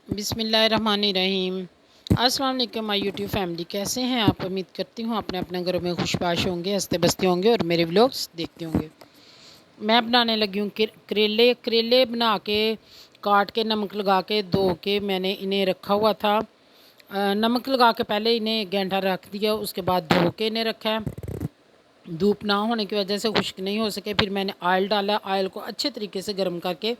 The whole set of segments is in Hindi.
बिस्मिल्लाहिर्रहमानिर्रहीम। अस्सलाम वालेकुम माय यूट्यूब फैमिली, कैसे हैं आप? उम्मीद करती हूँ अपने अपने घरों में खुशबाश होंगे, हंसते बसते होंगे और मेरे व्लॉग्स देखते होंगे। मैं बनाने लगी हूँ करेले। करेले बना के काट के नमक लगा के धो के मैंने इन्हें रखा हुआ था। नमक लगा के पहले इन्हें घंटा रख दिया, उसके बाद धो के इन्हें रखा है। धूप ना होने की वजह से खुश्क नहीं हो सके। फिर मैंने ऑयल डाला, ऑयल को अच्छे तरीके से गर्म करके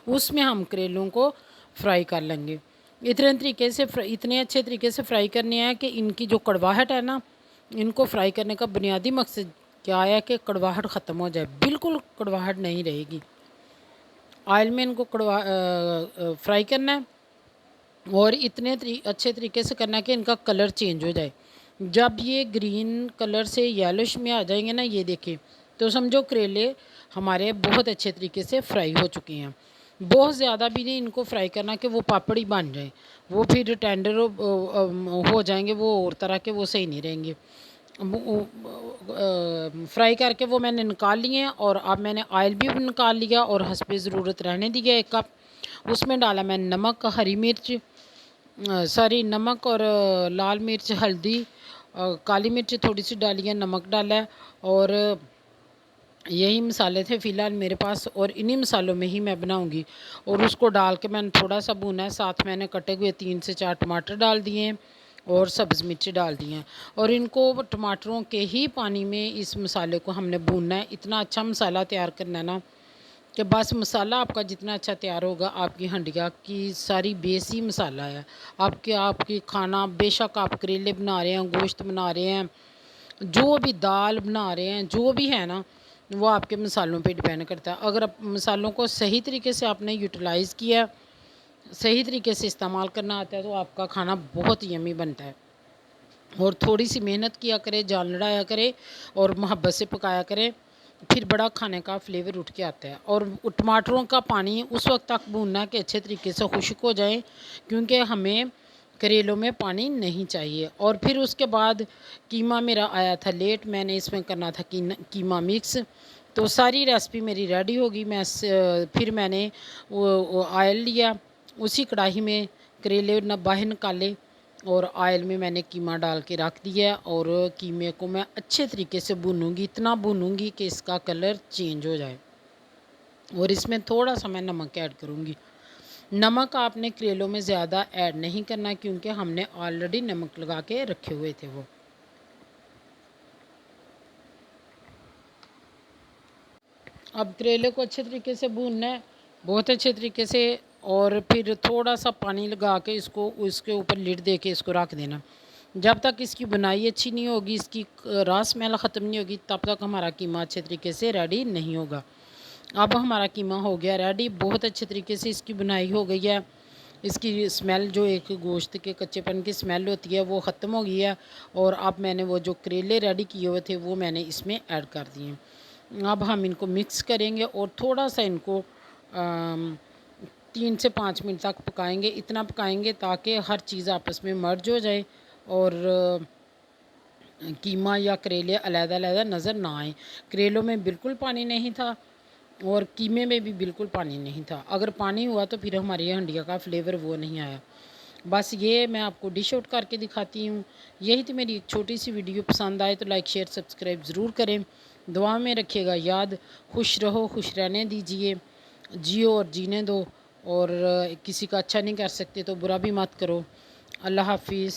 उसमें हम करेलों को फ्राई कर लेंगे। इतने अच्छे तरीके से फ्राई करने हैं कि इनकी जो कड़वाहट है ना, इनको फ्राई करने का बुनियादी मकसद क्या है कि कड़वाहट ख़त्म हो जाए, बिल्कुल कड़वाहट नहीं रहेगी। ऑयल में इनको फ्राई करना है और अच्छे तरीके से करना है कि इनका कलर चेंज हो जाए। जब ये ग्रीन कलर से येलोश में आ जाएंगे ना, ये देखें, तो समझो करेले हमारे बहुत अच्छे तरीके से फ्राई हो चुके हैं। बहुत ज़्यादा भी नहीं इनको फ्राई करना कि वो पापड़ी बन जाए, वो फिर टेंडर हो जाएंगे, वो और तरह के वो सही नहीं रहेंगे। फ्राई करके वो मैंने निकाल लिए हैं और अब मैंने ऑयल भी निकाल लिया और हस्बे ज़रूरत रहने दी है 1 कप। उसमें डाला मैंने नमक, हरी मिर्च, नमक और लाल मिर्च, हल्दी, काली मिर्च थोड़ी सी डाली है, नमक डाला है और यही मसाले थे फ़िलहाल मेरे पास और इन्हीं मसालों में ही मैं बनाऊंगी। और उसको डाल के मैंने थोड़ा सा भुना है। साथ मैंने कटे हुए 3 से 4 टमाटर डाल दिए हैं और सब्ज़ मिर्च डाल दी हैं और इनको टमाटरों के ही पानी में इस मसाले को हमने भूनना है। इतना अच्छा मसाला तैयार करना है ना कि बस मसाला आपका जितना अच्छा तैयार होगा, आपकी हंडिया की सारी बेस ही मसाला है। आपकी खाना, बेशक आप करेले बना रहे हैं, गोश्त बना रहे हैं, जो भी दाल बना रहे हैं, जो भी है ना, वो आपके मसालों पे डिपेंड करता है। अगर आप मसालों को सही तरीके से आपने यूटिलाइज़ किया, सही तरीके से इस्तेमाल करना आता है, तो आपका खाना बहुत यम्मी बनता है। और थोड़ी सी मेहनत किया करें, जान लड़ाया करें और मोहब्बत से पकाया करें, फिर बड़ा खाने का फ्लेवर उठ के आता है। और टमाटरों का पानी उस वक्त तक भूनना कि अच्छे तरीके से खुश्क हो जाए, क्योंकि हमें करेलों में पानी नहीं चाहिए। और फिर उसके बाद कीमा मेरा आया था लेट, मैंने इसमें करना था कीमा मिक्स। तो सारी रेसिपी मेरी रेडी होगी। फिर मैंने वो ऑयल लिया, उसी कढ़ाई में करेले बाहर निकाले और ऑयल में मैंने कीमा डाल के रख दिया और कीमे को मैं अच्छे तरीके से भूनूंगी, इतना भूनूंगी कि इसका कलर चेंज हो जाए। और इसमें थोड़ा सा मैं नमक ऐड करूँगी। नमक आपने करेलों में ज़्यादा ऐड नहीं करना, क्योंकि हमने ऑलरेडी नमक लगा के रखे हुए थे वो। अब करेले को अच्छे तरीके से भूनना है, बहुत अच्छे तरीके से। और फिर थोड़ा सा पानी लगा के इसको उसके ऊपर लिड दे के इसको रख देना। जब तक इसकी बुनाई अच्छी नहीं होगी, इसकी रास महल ख़त्म नहीं होगी, तब तक हमारा कीमा अच्छे तरीके से रेडी नहीं होगा। अब हमारा कीमा हो गया रेडी, बहुत अच्छे तरीके से इसकी बुनाई हो गई है। इसकी स्मेल, जो एक गोश्त के कच्चेपन की स्मेल होती है, वो ख़त्म हो गई है। और अब मैंने वो जो करेले रेडी किए हुए थे वो मैंने इसमें ऐड कर दिए। अब हम इनको मिक्स करेंगे और थोड़ा सा इनको 3 से 5 मिनट तक पकाएंगे। इतना पकाएंगे ताकि हर चीज़ आपस में मर्ज हो जाए और कीमा या करेले अलग-अलग नज़र ना आए। करेलों में बिल्कुल पानी नहीं था और कीमे में भी बिल्कुल पानी नहीं था। अगर पानी हुआ तो फिर हमारी हंडिया का फ्लेवर वो नहीं आया। बस ये मैं आपको डिश आउट करके दिखाती हूँ। यही तो मेरी एक छोटी सी वीडियो, पसंद आए तो लाइक शेयर सब्सक्राइब ज़रूर करें। दुआ में रखिएगा याद। खुश रहो, खुश रहने दीजिए, जियो और जीने दो। और किसी का अच्छा नहीं कर सकते तो बुरा भी मत करो। अल्लाह हाफिज़।